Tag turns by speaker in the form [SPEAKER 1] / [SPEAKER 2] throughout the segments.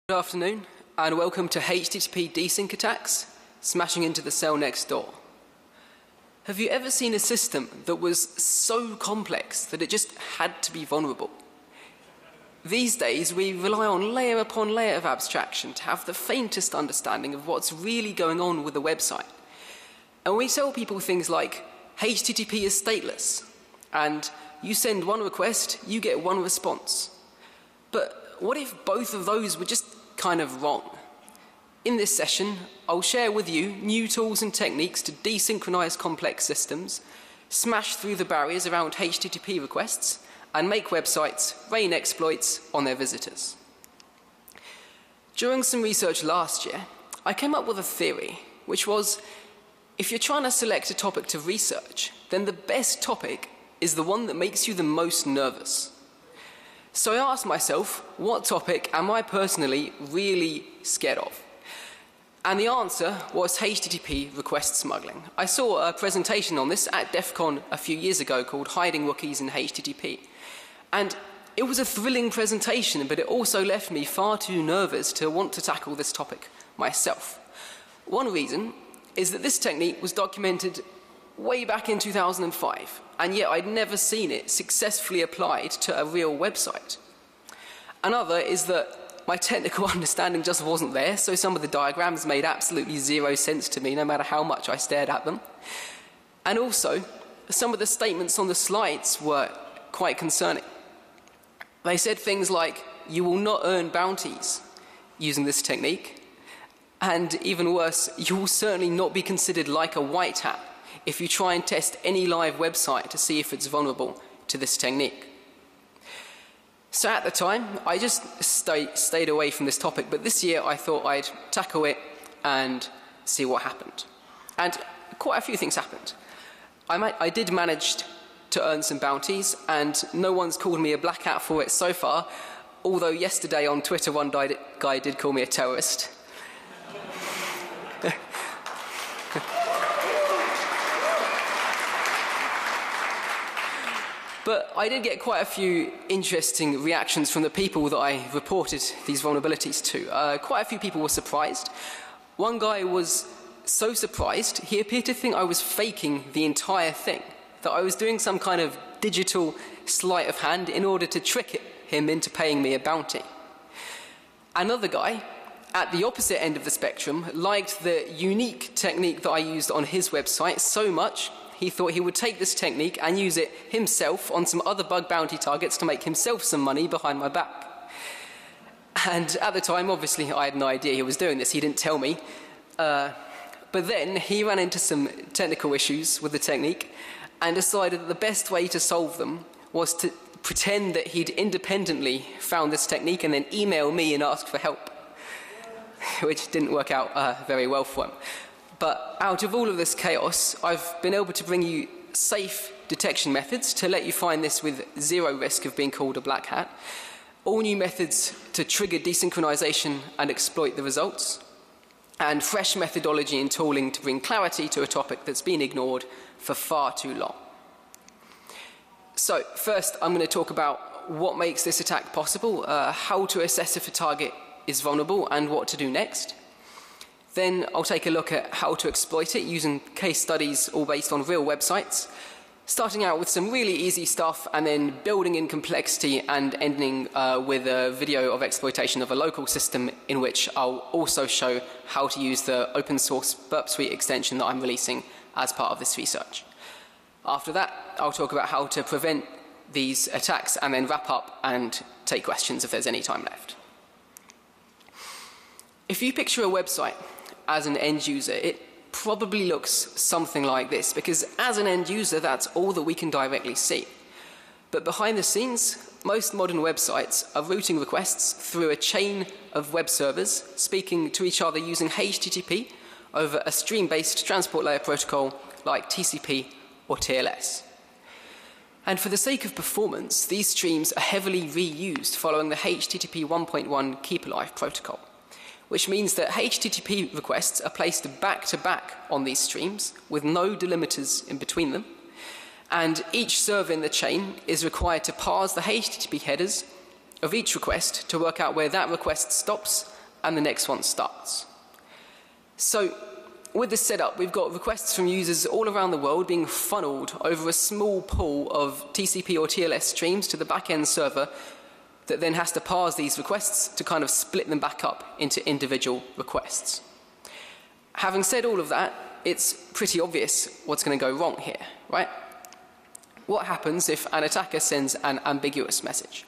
[SPEAKER 1] Good afternoon, and welcome to HTTP Desync Attacks Smashing into the cell next door. Have you ever seen a system that was so complex that it just had to be vulnerable? These days, we rely on layer upon layer of abstraction to have the faintest understanding of what's really going on with a website. And we tell people things like, HTTP is stateless, and you send one request, you get one response. But what if both of those were just kind of wrong? In this session, I'll share with you new tools and techniques to desynchronize complex systems, smash through the barriers around HTTP requests, and make websites rain exploits on their visitors. During some research last year, I came up with a theory, which was, if you're trying to select a topic to research, then the best topic is the one that makes you the most nervous. So I asked myself, what topic am I personally really scared of? And the answer was HTTP request smuggling. I saw a presentation on this at DEF CON a few years ago called Hiding Rookies in HTTP. And it was a thrilling presentation, but it also left me far too nervous to want to tackle this topic myself. One reason is that this technique was documented way back in 2005, and yet I'd never seen it successfully applied to a real website. Another is that my technical understanding just wasn't there, so some of the diagrams made absolutely zero sense to me, no matter how much I stared at them. And also, some of the statements on the slides were quite concerning. They said things like, you will not earn bounties using this technique, and even worse, you will certainly not be considered like a white hat if you try and test any live website to see if it's vulnerable to this technique. So at the time, I just stayed away from this topic, but this year I thought I'd tackle it and see what happened. And quite a few things happened. I did manage to earn some bounties, and no one's called me a black hat for it so far, although yesterday on Twitter one guy did call me a terrorist. But I did get quite a few interesting reactions from the people that I reported these vulnerabilities to. Quite a few people were surprised. One guy was so surprised, he appeared to think I was faking the entire thing, that I was doing some kind of digital sleight of hand in order to trick him into paying me a bounty. Another guy, at the opposite end of the spectrum, liked the unique technique that I used on his website so much, he thought he would take this technique and use it himself on some other bug bounty targets to make himself some money behind my back. And at the time, obviously, I had no idea he was doing this. He didn't tell me. But then he ran into some technical issues with the technique and decided that the best way to solve them was to pretend that he'd independently found this technique and then email me and ask for help, which didn't work out very well for him. But out of all of this chaos, I've been able to bring you safe detection methods to let you find this with zero risk of being called a black hat, all new methods to trigger desynchronization and exploit the results, and fresh methodology and tooling to bring clarity to a topic that's been ignored for far too long. So first, I'm going to talk about what makes this attack possible, how to assess if a target is vulnerable, and what to do next. Then I'll take a look at how to exploit it using case studies all based on real websites, starting out with some really easy stuff and then building in complexity and ending with a video of exploitation of a local system in which I'll also show how to use the open source Burp Suite extension that I'm releasing as part of this research. After that, I'll talk about how to prevent these attacks and then wrap up and take questions if there's any time left. If you picture a website as an end user, it probably looks something like this, because as an end user, that's all that we can directly see. But behind the scenes, most modern websites are routing requests through a chain of web servers speaking to each other using HTTP over a stream-based transport layer protocol like TCP or TLS. And for the sake of performance, these streams are heavily reused following the HTTP 1.1 Keep Alive protocol, which means that HTTP requests are placed back-to-back on these streams with no delimiters in between them, and each server in the chain is required to parse the HTTP headers of each request to work out where that request stops and the next one starts. So with this setup, we've got requests from users all around the world being funneled over a small pool of TCP or TLS streams to the back-end server that then has to parse these requests to kind of split them back up into individual requests. Having said all of that, it's pretty obvious what's going to go wrong here, right? What happens if an attacker sends an ambiguous message?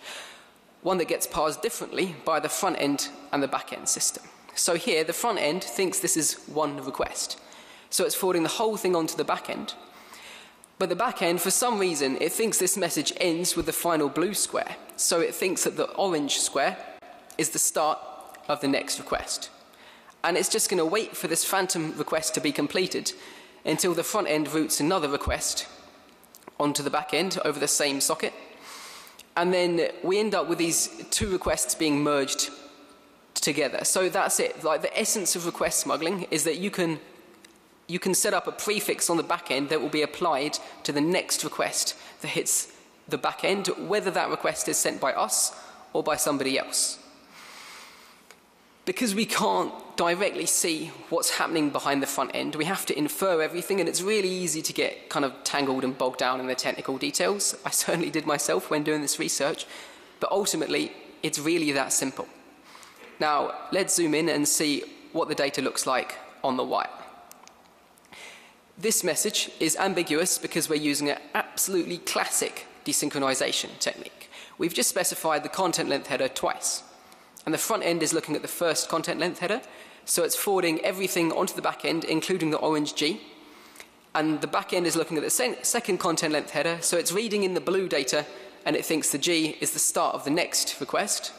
[SPEAKER 1] One that gets parsed differently by the front end and the back end system. So here, the front end thinks this is one request. So it's forwarding the whole thing onto the back end. But the back end, for some reason, it thinks this message ends with the final blue square. So it thinks that the orange square is the start of the next request. And it's just going to wait for this phantom request to be completed until the front end routes another request onto the back end over the same socket. And then we end up with these two requests being merged together. So that's it. Like, the essence of request smuggling is that you can set up a prefix on the back end that will be applied to the next request that hits the back end, whether that request is sent by us or by somebody else. Because we can't directly see what's happening behind the front end, we have to infer everything, and it's really easy to get kind of tangled and bogged down in the technical details. I certainly did myself when doing this research, but ultimately it's really that simple. Now let's zoom in and see what the data looks like on the wire. This message is ambiguous because we're using an absolutely classic desynchronization technique. We've just specified the content length header twice. And the front end is looking at the first content length header, so it's forwarding everything onto the back end, including the orange G. And the back end is looking at the second content length header, so it's reading in the blue data, and it thinks the G is the start of the next request.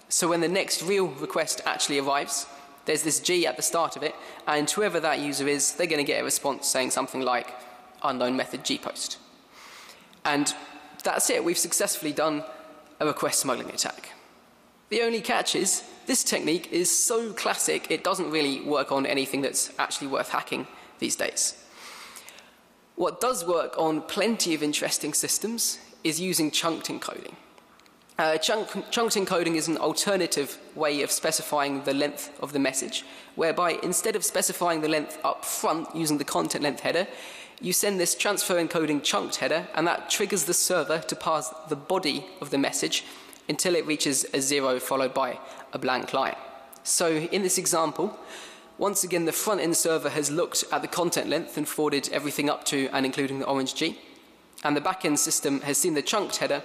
[SPEAKER 1] So when the next real request actually arrives, there's this G at the start of it, and whoever that user is, they're going to get a response saying something like unknown method gpost. And that's it. We've successfully done a request smuggling attack. The only catch is this technique is so classic it doesn't really work on anything that's actually worth hacking these days. What does work on plenty of interesting systems is using chunked encoding. Chunked encoding is an alternative way of specifying the length of the message, whereby instead of specifying the length up front using the content length header, you send this transfer encoding chunked header, and that triggers the server to parse the body of the message until it reaches a 0 followed by a blank line. So in this example, once again the front end server has looked at the content length and forwarded everything up to and including the orange G, and the back end system has seen the chunked header,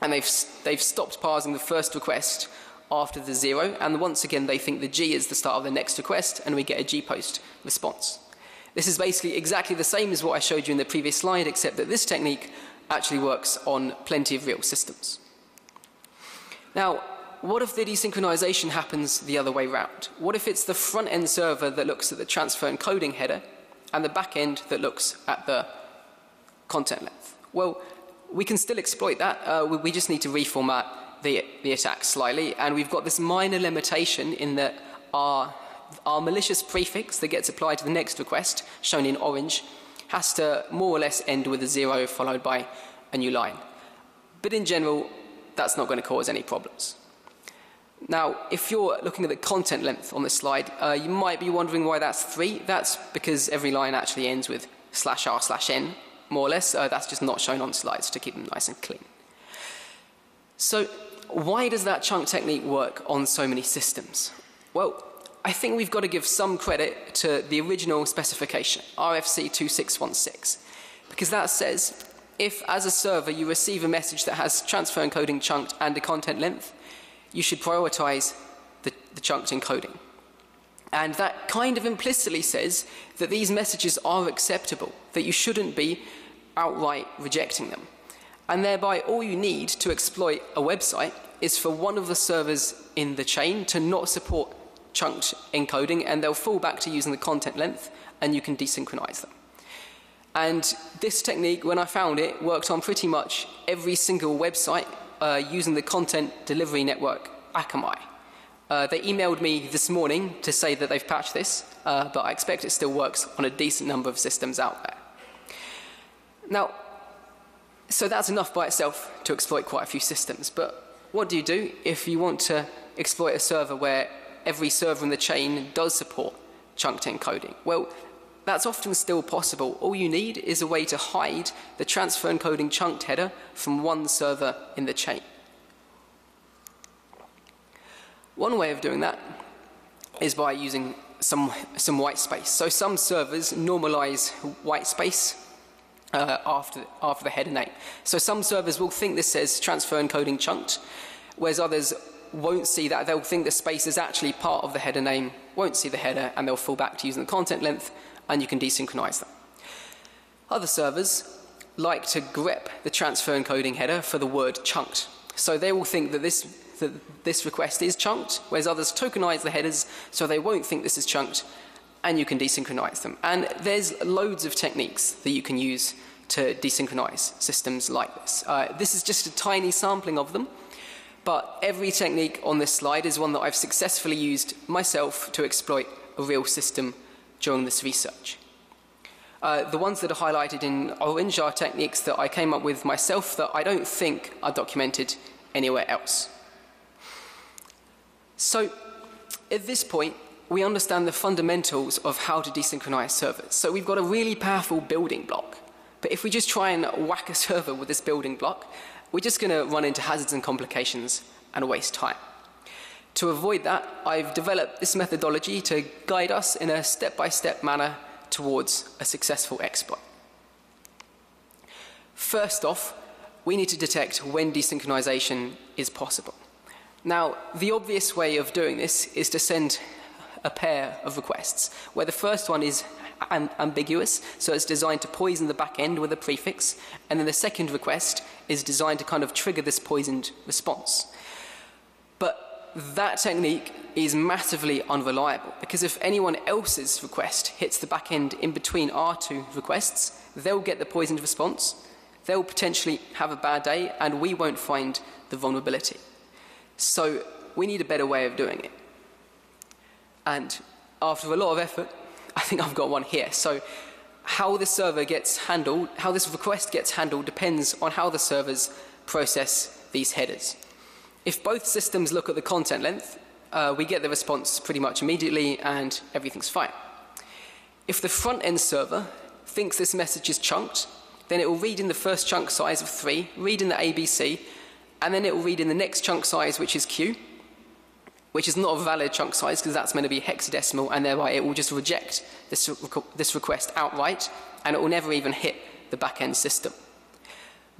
[SPEAKER 1] and they've stopped parsing the first request after the 0, and once again they think the G is the start of the next request, and we get a gpost response. This is basically exactly the same as what I showed you in the previous slide, except that this technique actually works on plenty of real systems. Now, what if the desynchronization happens the other way round? What if it's the front end server that looks at the transfer encoding header and the back end that looks at the content length? Well, we can still exploit that. We just need to reformat the attack slightly, and we've got this minor limitation in that our malicious prefix that gets applied to the next request, shown in orange, has to more or less end with a 0 followed by a new line. But in general, that's not going to cause any problems. Now, if you're looking at the content length on this slide, you might be wondering why that's 3. That's because every line actually ends with /r/n, more or less. That's just not shown on slides to keep them nice and clean. So why does that chunk technique work on so many systems? Well, I think we've got to give some credit to the original specification, RFC 2616, because that says if, as a server, you receive a message that has transfer encoding chunked and a content length, you should prioritize the chunked encoding. And that kind of implicitly says that these messages are acceptable, that you shouldn't be outright rejecting them. And thereby, all you need to exploit a website is for one of the servers in the chain to not support chunked encoding, and they'll fall back to using the content length, and you can desynchronize them. And this technique, when I found it, worked on pretty much every single website using the content delivery network Akamai. They emailed me this morning to say that they've patched this, but I expect it still works on a decent number of systems out there. Now, so that's enough by itself to exploit quite a few systems, but what do you do if you want to exploit a server where every server in the chain does support chunked encoding. Well, that's often still possible. All you need is a way to hide the transfer encoding chunked header from one server in the chain. One way of doing that is by using some white space. So some servers normalize white space after the header name. So some servers will think this says transfer encoding chunked, whereas others won't see that. They'll think the space is actually part of the header name, won't see the header, and they'll fall back to using the content length, and you can desynchronize them. Other servers like to grep the transfer encoding header for the word chunked. So they will think that this request is chunked, whereas others tokenize the headers so they won't think this is chunked, and you can desynchronize them. And there's loads of techniques that you can use to desynchronize systems like this. This is just a tiny sampling of them, but every technique on this slide is one that I've successfully used myself to exploit a real system during this research. The ones that are highlighted in orange are techniques that I came up with myself that I don't think are documented anywhere else. So at this point, we understand the fundamentals of how to desynchronize servers. So we've got a really powerful building block. But if we just try and whack a server with this building block, we're just going to run into hazards and complications and waste time. To avoid that, I've developed this methodology to guide us in a step-by-step manner towards a successful exploit. First off, we need to detect when desynchronization is possible. Now, the obvious way of doing this is to send a pair of requests, where the first one is ambiguous, so it's designed to poison the back end with a prefix, and then the second request is designed to kind of trigger this poisoned response. But that technique is massively unreliable, because if anyone else's request hits the back end in between our two requests, they'll get the poisoned response, they'll potentially have a bad day, and we won't find the vulnerability. So we need a better way of doing it. And after a lot of effort, I think I've got one here. So how this server gets handled, how this request gets handled depends on how the servers process these headers. If both systems look at the content length, we get the response pretty much immediately and everything's fine. If the front end server thinks this message is chunked, then it will read in the first chunk size of 3, read in the ABC, and then it will read in the next chunk size, which is Q, which is not a valid chunk size because that's meant to be hexadecimal, and thereby it will just reject this request outright, and it will never even hit the back-end system.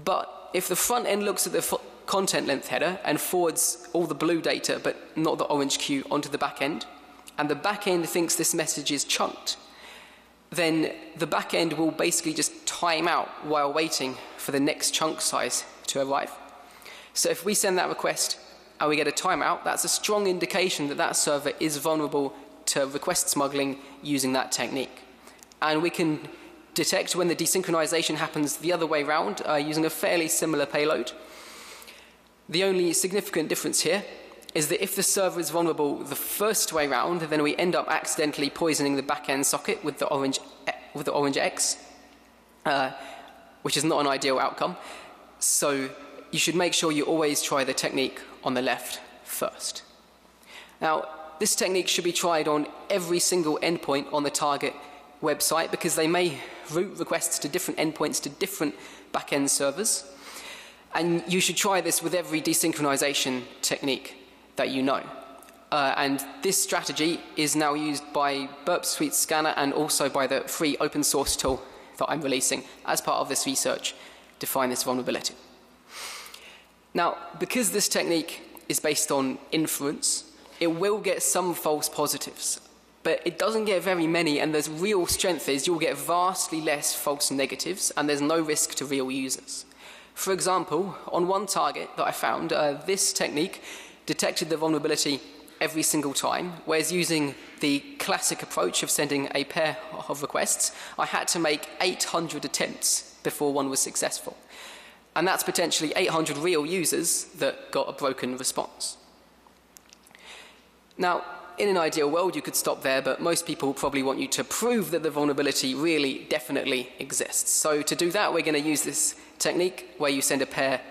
[SPEAKER 1] But if the front end looks at the content length header and forwards all the blue data but not the orange Q onto the back end, and the back end thinks this message is chunked, then the back end will basically just time out while waiting for the next chunk size to arrive. So if we send that request and we get a timeout, that's a strong indication that that server is vulnerable to request smuggling using that technique. And we can detect when the desynchronization happens the other way around using a fairly similar payload. The only significant difference here is that if the server is vulnerable the first way round, then we end up accidentally poisoning the back-end socket with the orange X, which is not an ideal outcome. So you should make sure you always try the technique on the left first. Now, this technique should be tried on every single endpoint on the target website because they may route requests to different endpoints to different back-end servers. And you should try this with every desynchronization technique that you know. And this strategy is now used by Burp Suite Scanner and also by the free open source tool that I'm releasing as part of this research to find this vulnerability. Now, because this technique is based on inference, it will get some false positives, but it doesn't get very many, and the real strength is you'll get vastly less false negatives, and there's no risk to real users. For example, on one target that I found, this technique detected the vulnerability every single time, whereas using the classic approach of sending a pair of requests, I had to make 800 attempts before one was successful. And that's potentially 800 real users that got a broken response. Now, in an ideal world, you could stop there, but most people probably want you to prove that the vulnerability really definitely exists. So to do that, we're going to use this technique where you send a pair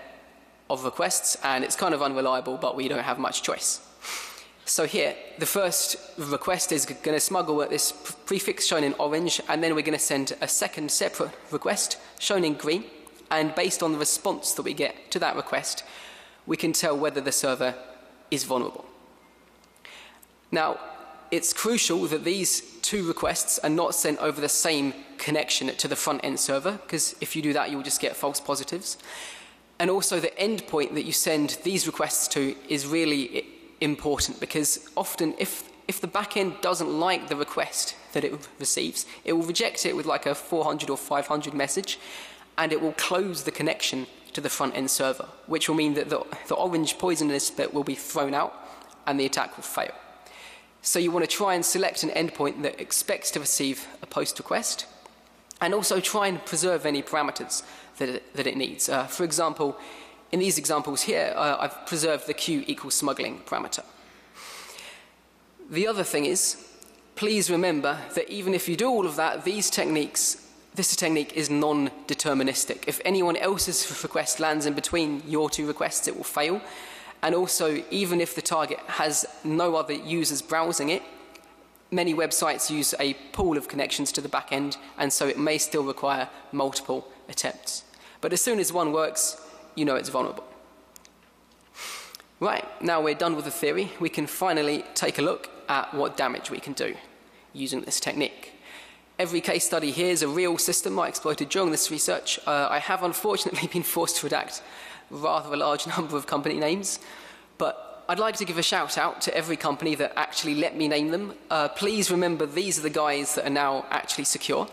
[SPEAKER 1] of requests, and it's kind of unreliable, but we don't have much choice. So here, the first request is going to smuggle at this prefix shown in orange, and then we're going to send a second separate request shown in green, and based on the response that we get to that request, we can tell whether the server is vulnerable. Now, it's crucial that these two requests are not sent over the same connection to the front-end server, because if you do that, you'll just get false positives. And also, the endpoint that you send these requests to is really important, because often if the backend doesn't like the request that it receives, it will reject it with like a 400 or 500 message, and it will close the connection to the front-end server, which will mean that the orange poisonous bit will be thrown out and the attack will fail. So you want to try and select an endpoint that expects to receive a post request, and also try and preserve any parameters that it needs. For example, in these examples here, I've preserved the q equals smuggling parameter. The other thing is, please remember that even if you do all of that, this technique is non-deterministic. If anyone else's request lands in between your two requests, it will fail. And also, even if the target has no other users browsing it, many websites use a pool of connections to the back end, and so it may still require multiple attempts. But as soon as one works, you know it's vulnerable. Right, now we're done with the theory, we can finally take a look at what damage we can do using this technique. Every case study here is a real system I exploited during this research. I have unfortunately been forced to redact rather a large number of company names, but I'd like to give a shout out to every company that actually let me name them. Please remember these are the guys that are now actually secure.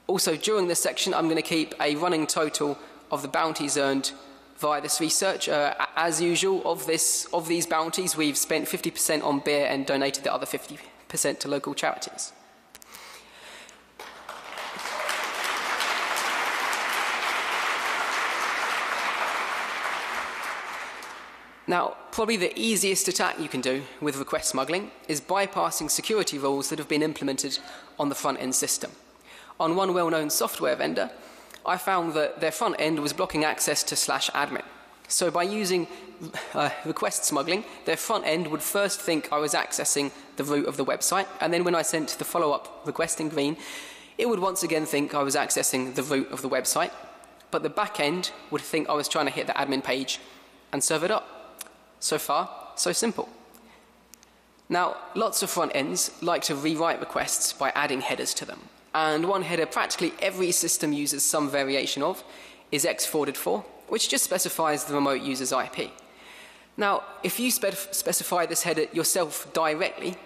[SPEAKER 1] Also, during this section, I'm going to keep a running total of the bounties earned via this research. As usual, of these bounties, we've spent 50% on beer and donated the other 50% to local charities. Now, probably the easiest attack you can do with request smuggling is bypassing security rules that have been implemented on the front-end system. On one well-known software vendor, I found that their front end was blocking access to /admin. So by using request smuggling, their front end would first think I was accessing the root of the website, and then when I sent the follow-up request in green, it would once again think I was accessing the root of the website, but the back end would think I was trying to hit the admin page and serve it up. So far, so simple. Now, lots of front ends like to rewrite requests by adding headers to them. And one header practically every system uses some variation of is x_for, which just specifies the remote user's IP. Now, if you specify this header yourself directly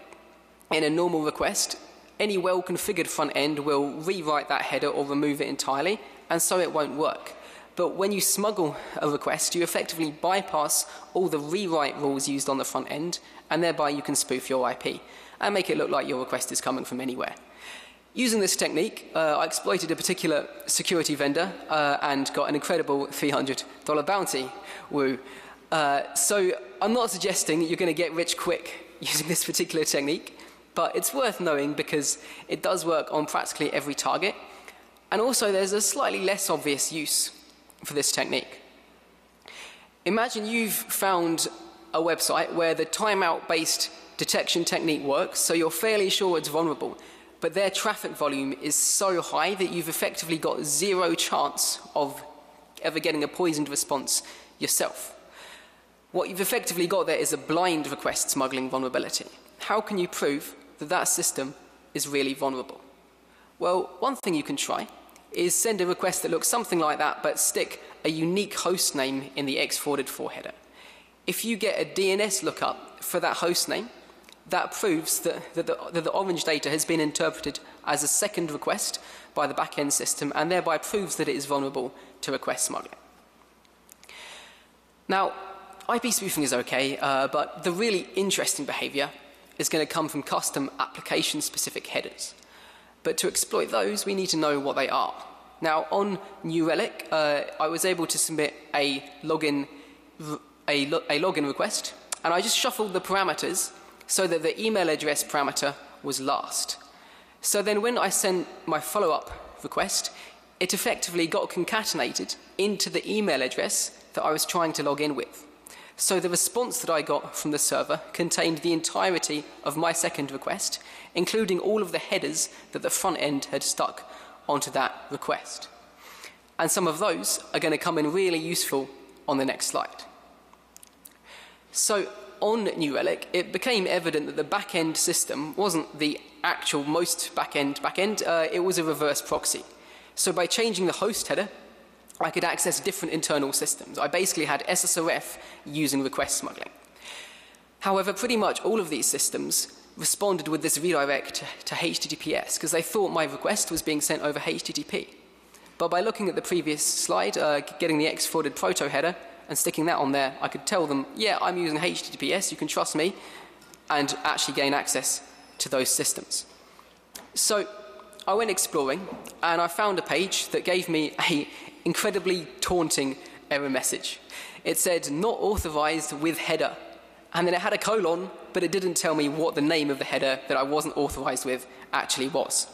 [SPEAKER 1] in a normal request, any well-configured front end will rewrite that header or remove it entirely, and so it won't work. But when you smuggle a request, you effectively bypass all the rewrite rules used on the front end, and thereby you can spoof your IP and make it look like your request is coming from anywhere. Using this technique, I exploited a particular security vendor and got an incredible $300 bounty. Woo. So I'm not suggesting you're going to get rich quick using this particular technique, but it's worth knowing because it does work on practically every target. And also there's a slightly less obvious use for this technique. Imagine you've found a website where the timeout-based detection technique works, so you're fairly sure it's vulnerable, but their traffic volume is so high that you've effectively got zero chance of ever getting a poisoned response yourself. What you've effectively got there is a blind request smuggling vulnerability. How can you prove that that system is really vulnerable? Well, one thing you can try is send a request that looks something like that, but stick a unique host name in the x_for header. If you get a DNS lookup for that host name, that proves that the orange data has been interpreted as a second request by the back-end system, and thereby proves that it is vulnerable to request smuggling. Now, IP spoofing is okay, but the really interesting behavior is going to come from custom application-specific headers. But to exploit those, we need to know what they are. Now, on New Relic, I was able to submit a login request, and I just shuffled the parameters so that the email address parameter was last. So then when I sent my follow-up request, it effectively got concatenated into the email address that I was trying to log in with. So the response that I got from the server contained the entirety of my second request, including all of the headers that the front end had stuck onto that request. And some of those are going to come in really useful on the next slide. So on New Relic, it became evident that the back-end system wasn't the actual most back-end, it was a reverse proxy. So by changing the host header, I could access different internal systems. I basically had SSRF using request smuggling. However, pretty much all of these systems responded with this redirect to HTTPS because they thought my request was being sent over HTTP. But by looking at the previous slide, getting the exforwarded proto header and sticking that on there, I could tell them, yeah, I'm using HTTPS, you can trust me, and actually gain access to those systems. So I went exploring and I found a page that gave me a incredibly taunting error message. It said, not authorized with header. And then it had a colon, but it didn't tell me what the name of the header that I wasn't authorized with actually was.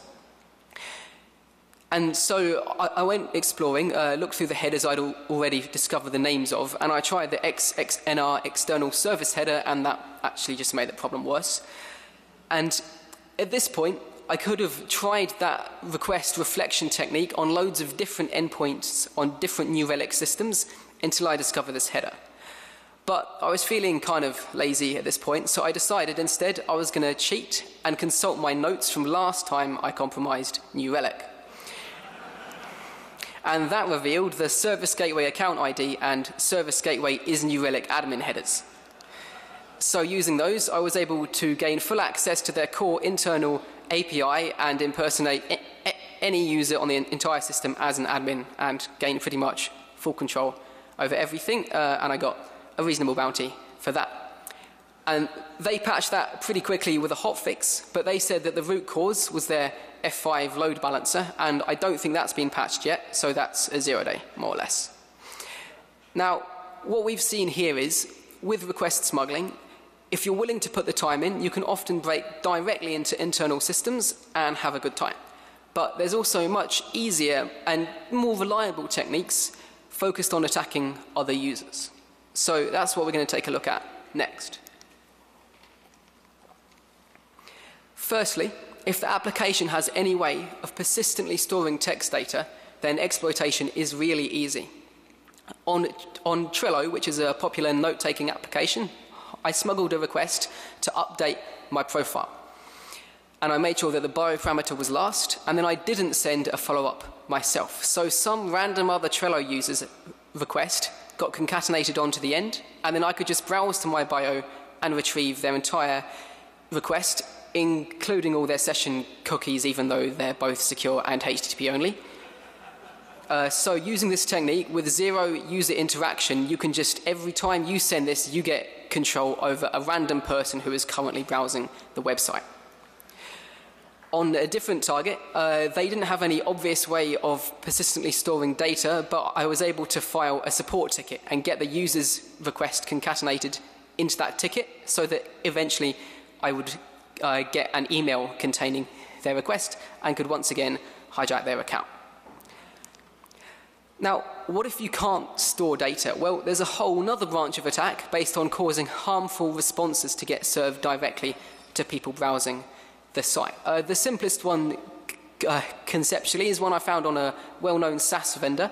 [SPEAKER 1] And so I went exploring, looked through the headers I'd already discovered the names of, and I tried the XXNR external service header, and that actually just made the problem worse. And at this point, I could have tried that request reflection technique on loads of different endpoints on different New Relic systems until I discovered this header. But I was feeling kind of lazy at this point, so I decided instead I was going to cheat and consult my notes from last time I compromised New Relic. And that revealed the Service Gateway account ID and Service Gateway is New Relic admin headers. So using those, I was able to gain full access to their core internal API and impersonate any user on the entire system as an admin and gain pretty much full control over everything, and I got a reasonable bounty for that. And they patched that pretty quickly with a hotfix, but they said that the root cause was their F5 load balancer, and I don't think that's been patched yet, so that's a 0-day, more or less. Now, what we've seen here is, with request smuggling, if you're willing to put the time in, you can often break directly into internal systems and have a good time. But there's also much easier and more reliable techniques focused on attacking other users. So that's what we're going to take a look at next. Firstly, if the application has any way of persistently storing text data, then exploitation is really easy. On Trello, which is a popular note-taking application, I smuggled a request to update my profile. And I made sure that the bio parameter was last, and then I didn't send a follow-up myself. So some random other Trello user's request got concatenated onto the end, and then I could just browse to my bio and retrieve their entire request, including all their session cookies, even though they're both secure and HTTP only. So using this technique with zero user interaction, you can just, every time you send this, you get control over a random person who is currently browsing the website. On a different target, they didn't have any obvious way of persistently storing data, but I was able to file a support ticket and get the user's request concatenated into that ticket so that eventually I would get an email containing their request and could once again hijack their account. Now, what if you can't store data? Well, there's a whole other branch of attack based on causing harmful responses to get served directly to people browsing the site. The simplest one conceptually is one I found on a well-known SaaS vendor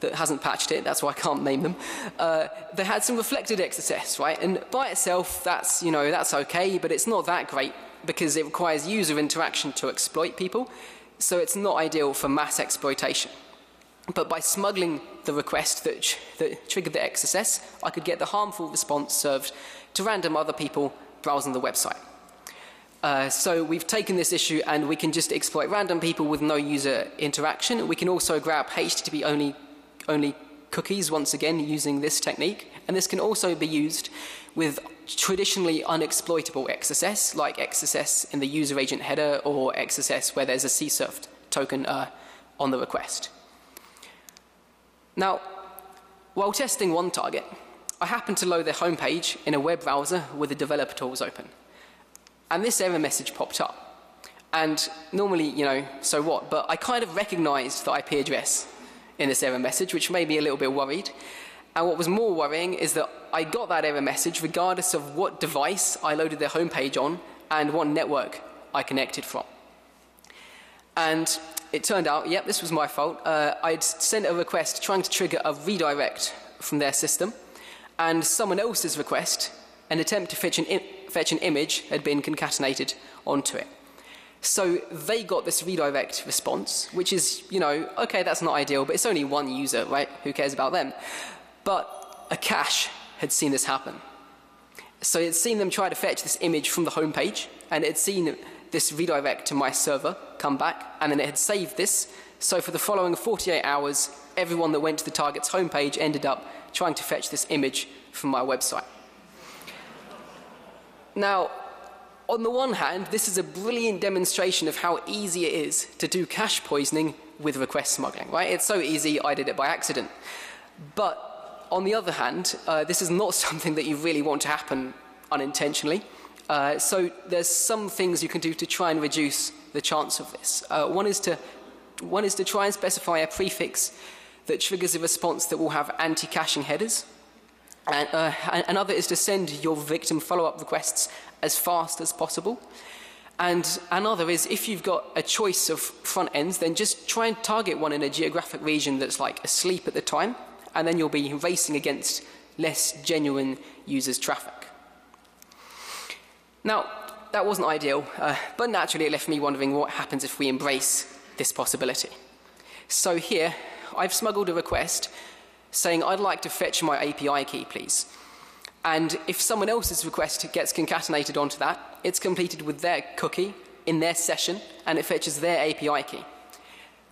[SPEAKER 1] that hasn't patched it, that's why I can't name them. They had some reflected XSS, right? And by itself, that's, that's okay, but it's not that great because it requires user interaction to exploit people, so it's not ideal for mass exploitation. But by smuggling the request that triggered the XSS, I could get the harmful response served to random other people browsing the website. So we've taken this issue and we can just exploit random people with no user interaction. We can also grab HTTP only cookies once again using this technique. And this can also be used with traditionally unexploitable XSS, like XSS in the user agent header or XSS where there's a CSRF token on the request. Now, while testing one target, I happened to load their homepage in a web browser with the developer tools open. And this error message popped up. And normally, so what? But I kind of recognized the IP address in this error message, which made me a little bit worried. And what was more worrying is that I got that error message regardless of what device I loaded their homepage on and what network I connected from. And it turned out, yep, this was my fault. I'd sent a request trying to trigger a redirect from their system, and someone else's request, an attempt to fetch an image, had been concatenated onto it. So they got this redirect response, which is, you know, okay, that's not ideal, but it's only one user, right? Who cares about them? But a cache had seen this happen. So it's seen them try to fetch this image from the home page, and it had seen this redirect to my server come back, and then it had saved this. So for the following 48 hours, everyone that went to the target's homepage ended up trying to fetch this image from my website. Now, on the one hand, this is a brilliant demonstration of how easy it is to do cache poisoning with request smuggling, right? It's so easy, I did it by accident. But on the other hand, this is not something that you really want to happen unintentionally. So there's some things you can do to try and reduce the chance of this. One is to try and specify a prefix that triggers a response that will have anti-caching headers. And another is to send your victim follow-up requests as fast as possible. And another is, if you've got a choice of front ends, then just try and target one in a geographic region that's like asleep at the time, and then you'll be racing against less genuine users' traffic. Now, that wasn't ideal, but naturally it left me wondering what happens if we embrace this possibility. So here, I've smuggled a request saying, I'd like to fetch my API key, please. And if someone else's request gets concatenated onto that, it's completed with their cookie in their session, and it fetches their API key.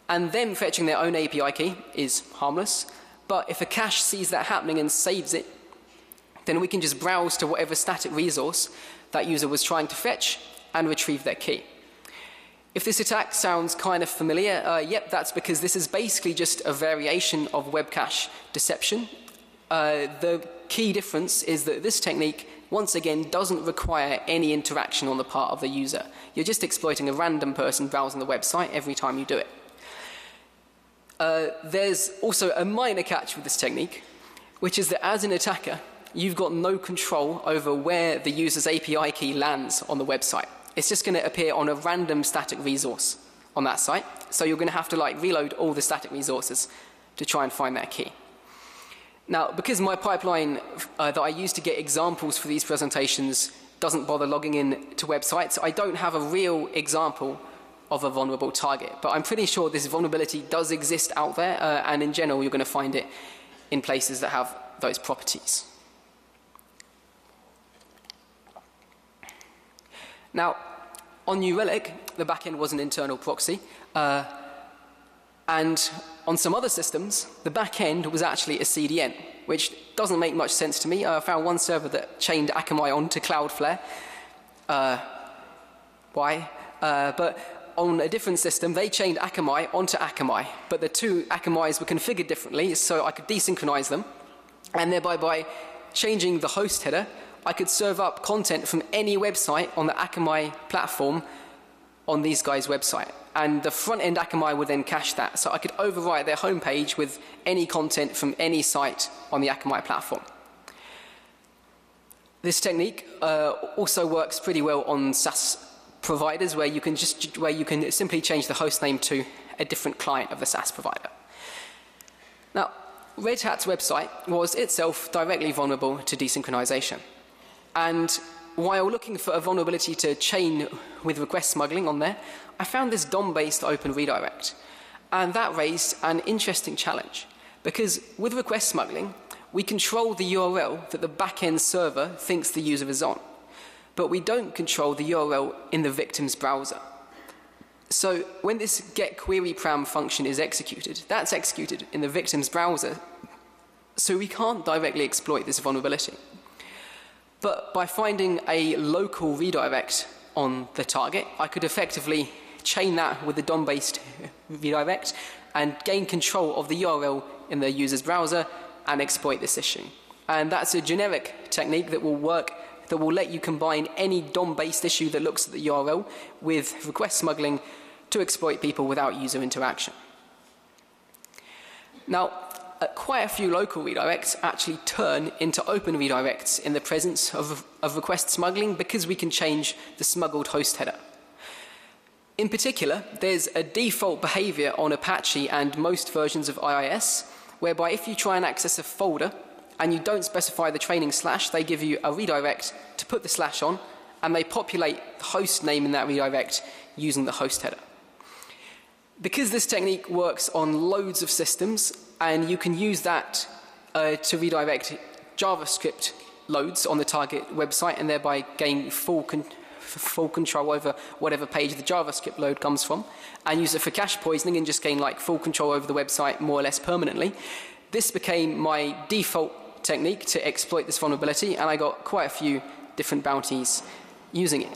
[SPEAKER 1] And them fetching their own API key is harmless, but if a cache sees that happening and saves it, then we can just browse to whatever static resource that user was trying to fetch and retrieve their key. If this attack sounds kind of familiar, yep, that's because this is basically just a variation of web cache deception. The key difference is that this technique, once again, doesn't require any interaction on the part of the user. You're just exploiting a random person browsing the website every time you do it. There's also a minor catch with this technique, which is that as an attacker, you've got no control over where the user's API key lands on the website. It's just going to appear on a random static resource on that site. So you're going to have to like reload all the static resources to try and find that key. Now, because my pipeline that I use to get examples for these presentations doesn't bother logging in to websites, I don't have a real example of a vulnerable target. But I'm pretty sure this vulnerability does exist out there, and in general, you're going to find it in places that have those properties. Now, on New Relic, the backend was an internal proxy, and on some other systems, the backend was actually a CDN, which doesn't make much sense to me. I found one server that chained Akamai onto Cloudflare. Why? But on a different system, they chained Akamai onto Akamai, but the two Akamais were configured differently, so I could desynchronize them, and thereby by changing the host header, I could serve up content from any website on the Akamai platform on these guys' website. And the front-end Akamai would then cache that. So I could overwrite their homepage with any content from any site on the Akamai platform. This technique also works pretty well on SaaS providers, where you can simply change the host name to a different client of the SaaS provider. Now, Red Hat's website was itself directly vulnerable to desynchronization. And while looking for a vulnerability to chain with request smuggling on there, I found this DOM-based open redirect. And that raised an interesting challenge, because with request smuggling, we control the URL that the backend server thinks the user is on, but we don't control the URL in the victim's browser. So when this getQueryParam function is executed, that's executed in the victim's browser, so we can't directly exploit this vulnerability. But by finding a local redirect on the target, I could effectively chain that with the DOM-based redirect and gain control of the URL in the user's browser and exploit this issue. And that's a generic technique that will work, that will let you combine any DOM-based issue that looks at the URL with request smuggling to exploit people without user interaction. Now, quite a few local redirects actually turn into open redirects in the presence of request smuggling because we can change the smuggled host header. In particular, there's a default behavior on Apache and most versions of IIS, whereby if you try and access a folder and you don't specify the training slash, they give you a redirect to put the slash on, and they populate the host name in that redirect using the host header. Because this technique works on loads of systems, and you can use that to redirect JavaScript loads on the target website and thereby gain full control over whatever page the JavaScript load comes from, and use it for cache poisoning and just gain like full control over the website more or less permanently. This became my default technique to exploit this vulnerability, and I got quite a few different bounties using it.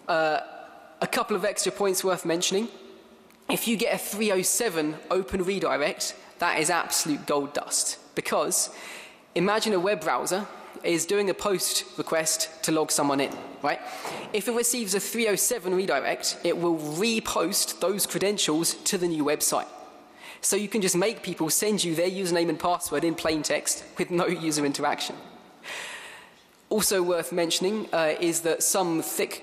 [SPEAKER 1] A couple of extra points worth mentioning. If you get a 307 open redirect, that is absolute gold dust, because imagine a web browser is doing a post request to log someone in, right? If it receives a 307 redirect, it will repost those credentials to the new website. So you can just make people send you their username and password in plain text with no user interaction. Also worth mentioning is that some thick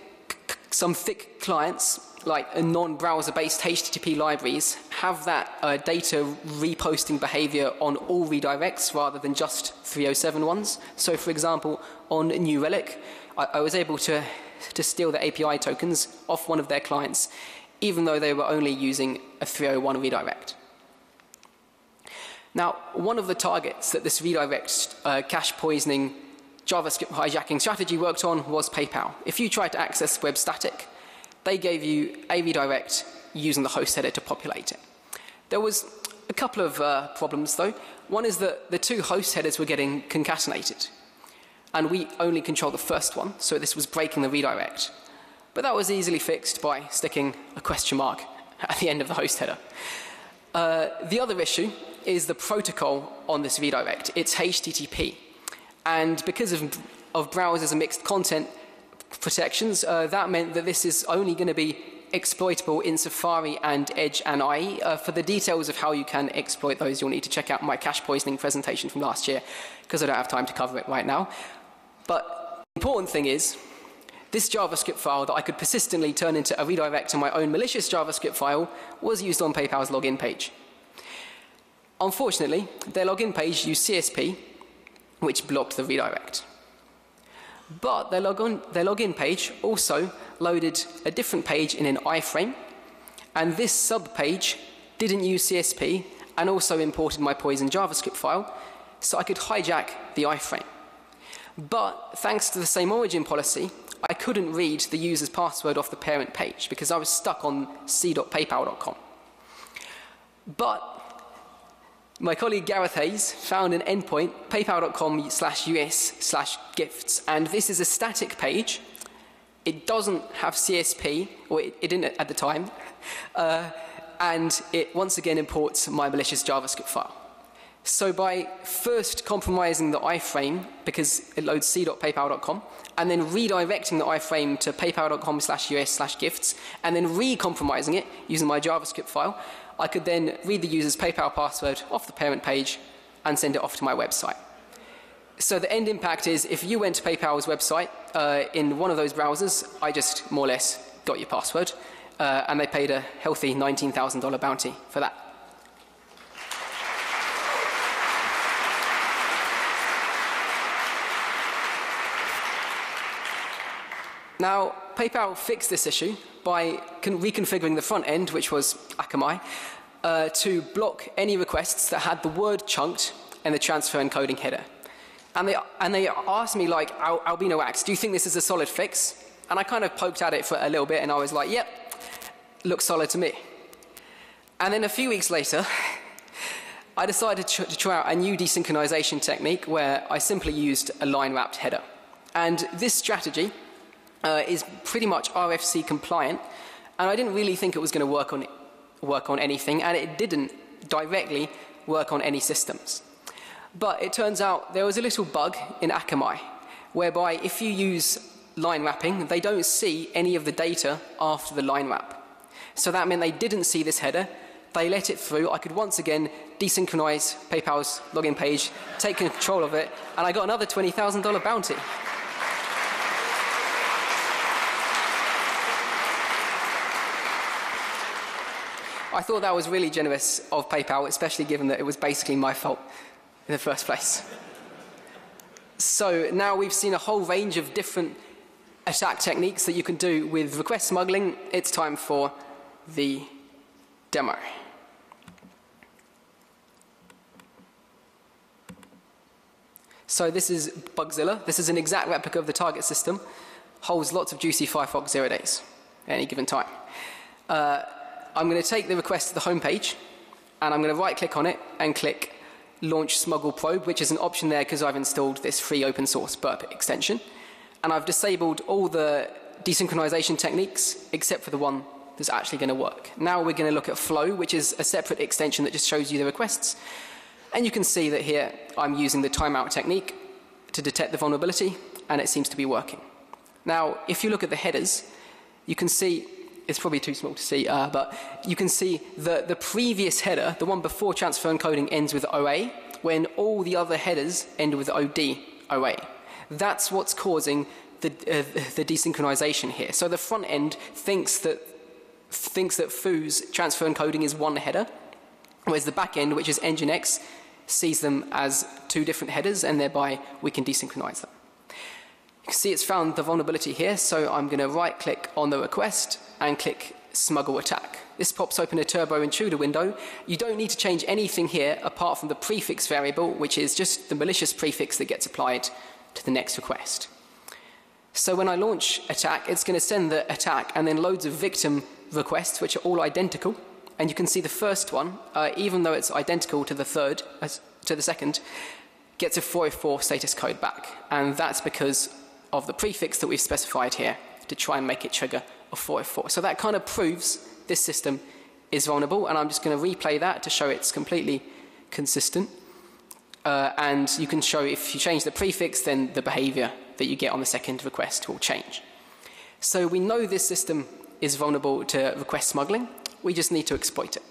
[SPEAKER 1] clients, like non-browser-based HTTP libraries, have that data reposting behavior on all redirects rather than just 307 ones. So, for example, on New Relic, I was able to steal the API tokens off one of their clients, even though they were only using a 301 redirect. Now, one of the targets that this redirect cache poisoning JavaScript hijacking strategy worked on was PayPal. If you tried to access web static, they gave you a redirect using the host header to populate it. There was a couple of problems though. One is that the two host headers were getting concatenated, and we only control the first one, so this was breaking the redirect. But that was easily fixed by sticking a question mark at the end of the host header. The other issue is the protocol on this redirect. It's HTTP. And because of browsers and mixed content protections, that meant that this is only going to be exploitable in Safari and Edge and IE. For the details of how you can exploit those, you'll need to check out my cache poisoning presentation from last year, because I don't have time to cover it right now. But the important thing is, this JavaScript file that I could persistently turn into a redirect to my own malicious JavaScript file was used on PayPal's login page. Unfortunately, their login page used CSP, which blocked the redirect. But their login page also loaded a different page in an iframe, and this sub-page didn't use CSP and also imported my poison JavaScript file, so I could hijack the iframe. But thanks to the same origin policy, I couldn't read the user's password off the parent page because I was stuck on c.paypal.com. But my colleague Gareth Hayes found an endpoint, paypal.com/us/gifts, and this is a static page. It doesn't have CSP, or it didn't at the time, and it once again imports my malicious JavaScript file. So by first compromising the iframe, because it loads c.paypal.com, and then redirecting the iframe to paypal.com/us/gifts, and then re-compromising it using my JavaScript file, I could then read the user's PayPal password off the parent page and send it off to my website. So the end impact is, if you went to PayPal's website in one of those browsers, I just more or less got your password, and they paid a healthy $19,000 bounty for that. Now, PayPal fixed this issue by reconfiguring the front end, which was Akamai, to block any requests that had the word chunked in the transfer encoding header. And they asked me, like, albinowax, do you think this is a solid fix? And I kind of poked at it for a little bit, and I was like, yep, looks solid to me. And then a few weeks later, I decided to try out a new desynchronization technique where I simply used a line-wrapped header. And this strategy is pretty much RFC compliant, and I didn't really think it was going to work on anything, and it didn't directly work on any systems. But it turns out there was a little bug in Akamai, whereby if you use line wrapping, they don't see any of the data after the line wrap. So that meant they didn't see this header, they let it through, I could once again desynchronize PayPal's login page, take control of it, and I got another $20,000 bounty. I thought that was really generous of PayPal, especially given that it was basically my fault in the first place. So now we've seen a whole range of different attack techniques that you can do with request smuggling. It's time for the demo. So this is Bugzilla. This is an exact replica of the target system. Holds lots of juicy Firefox 0 days at any given time. I'm going to take the request to the home page, and I'm going to right-click on it and click Launch Smuggle Probe, which is an option there because I've installed this free open source burp extension. And I've disabled all the desynchronization techniques except for the one that's actually going to work. Now we're going to look at Flow, which is a separate extension that just shows you the requests. And you can see that here I'm using the timeout technique to detect the vulnerability, and it seems to be working. Now, if you look at the headers, you can see, it's probably too small to see, but you can see that the previous header, the one before transfer encoding, ends with OA, when all the other headers end with OD, OA. That's what's causing the desynchronization here. So the front end thinks that foo's transfer encoding is one header, whereas the back end, which is Nginx, sees them as two different headers, and thereby we can desynchronize them. You can see it's found the vulnerability here, so I'm going to right-click on the request and click Smuggle Attack. This pops open a Turbo Intruder window. You don't need to change anything here apart from the prefix variable, which is just the malicious prefix that gets applied to the next request. So when I launch attack, it's going to send the attack and then loads of victim requests, which are all identical. And you can see the first one, even though it's identical to the second, gets a 404 status code back. And that's because of the prefix that we've specified here to try and make it trigger a 404. So that kind of proves this system is vulnerable, and I'm just going to replay that to show it's completely consistent. And you can show if you change the prefix, then the behavior that you get on the second request will change. So we know this system is vulnerable to request smuggling. We just need to exploit it.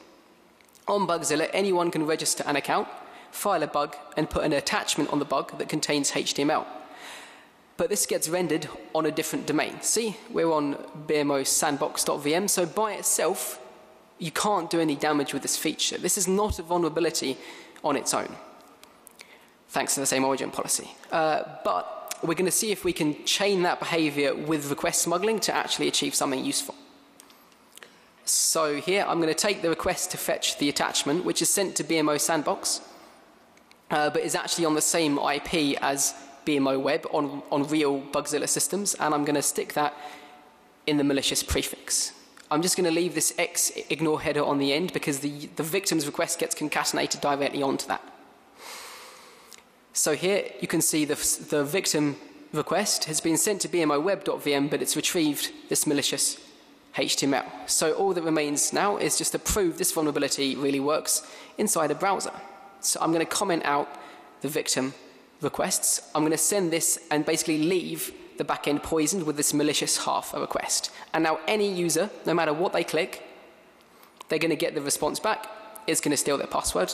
[SPEAKER 1] On Bugzilla, anyone can register an account, file a bug, and put an attachment on the bug that contains HTML. But this gets rendered on a different domain. See, we're on BMO sandbox.vm, so by itself, you can't do any damage with this feature. This is not a vulnerability on its own, thanks to the same origin policy. But we're going to see if we can chain that behavior with request smuggling to actually achieve something useful. So here, I'm going to take the request to fetch the attachment, which is sent to BMO Sandbox, but is actually on the same IP as BMO Web on real Bugzilla systems, and I'm going to stick that in the malicious prefix. I'm just going to leave this X ignore header on the end because the victim's request gets concatenated directly onto that. So here you can see the victim request has been sent to BMO Web.vm, but it's retrieved this malicious HTML. So all that remains now is just to prove this vulnerability really works inside a browser. So I'm going to comment out the victim requests. I'm going to send this and basically leave the backend poisoned with this malicious half a request. And now any user, no matter what they click, they're going to get the response back. It's going to steal their password.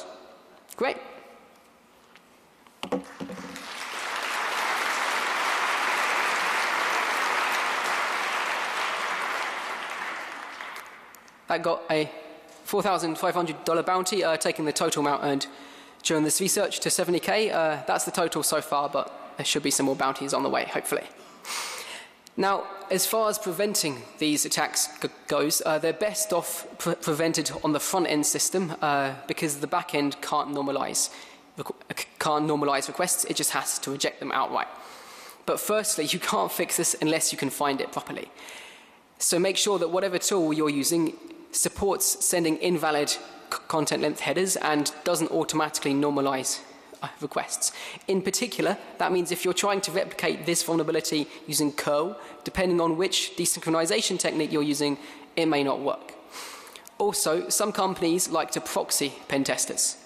[SPEAKER 1] Great. That got a $4,500 bounty, taking the total amount earned during this research to 70K. That's the total so far, but there should be some more bounties on the way, hopefully. Now, as far as preventing these attacks goes, they're best off prevented on the front-end system because the back-end can't normalize requests. It just has to reject them outright. But firstly, you can't fix this unless you can find it properly. So make sure that whatever tool you're using supports sending invalid content length headers and doesn't automatically normalize requests. In particular, that means if you're trying to replicate this vulnerability using curl, depending on which desynchronization technique you're using, it may not work. Also, some companies like to proxy pen testers.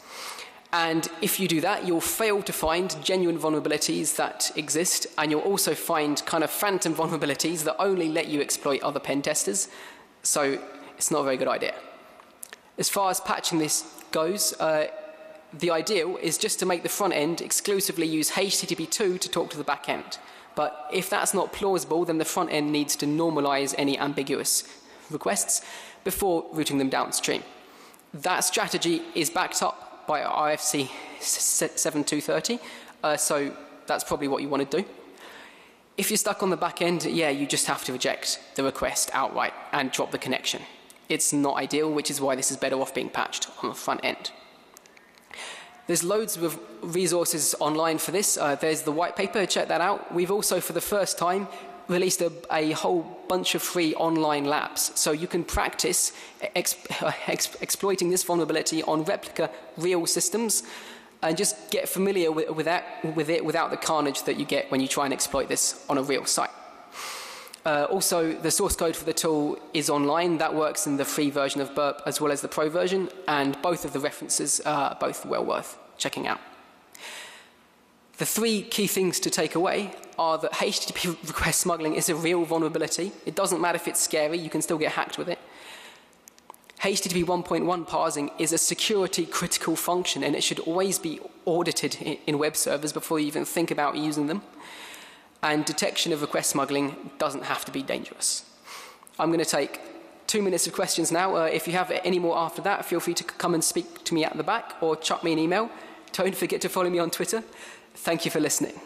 [SPEAKER 1] And if you do that, you'll fail to find genuine vulnerabilities that exist, and you'll also find kind of phantom vulnerabilities that only let you exploit other pen testers. So it's not a very good idea. As far as patching this goes, the ideal is just to make the front end exclusively use HTTP2 to talk to the back end. But if that's not plausible, then the front end needs to normalize any ambiguous requests before routing them downstream. That strategy is backed up by RFC 7230, so that's probably what you want to do. If you're stuck on the back end, yeah, you just have to reject the request outright and drop the connection. It's not ideal, which is why this is better off being patched on the front end. There's loads of resources online for this. There's the white paper, check that out. We've also, for the first time, released a whole bunch of free online labs. So you can practice exploiting this vulnerability on replica real systems and just get familiar with it without the carnage that you get when you try and exploit this on a real site. Also, the source code for the tool is online. That works in the free version of Burp as well as the pro version, and both of the references are both well worth checking out. The three key things to take away are that HTTP request smuggling is a real vulnerability. It doesn't matter if it's scary, you can still get hacked with it. HTTP 1.1 parsing is a security critical function, and it should always be audited in web servers before you even think about using them. And detection of request smuggling doesn't have to be dangerous. I'm going to take 2 minutes of questions now. If you have any more after that, feel free to come and speak to me at the back or chuck me an email. Don't forget to follow me on Twitter. Thank you for listening.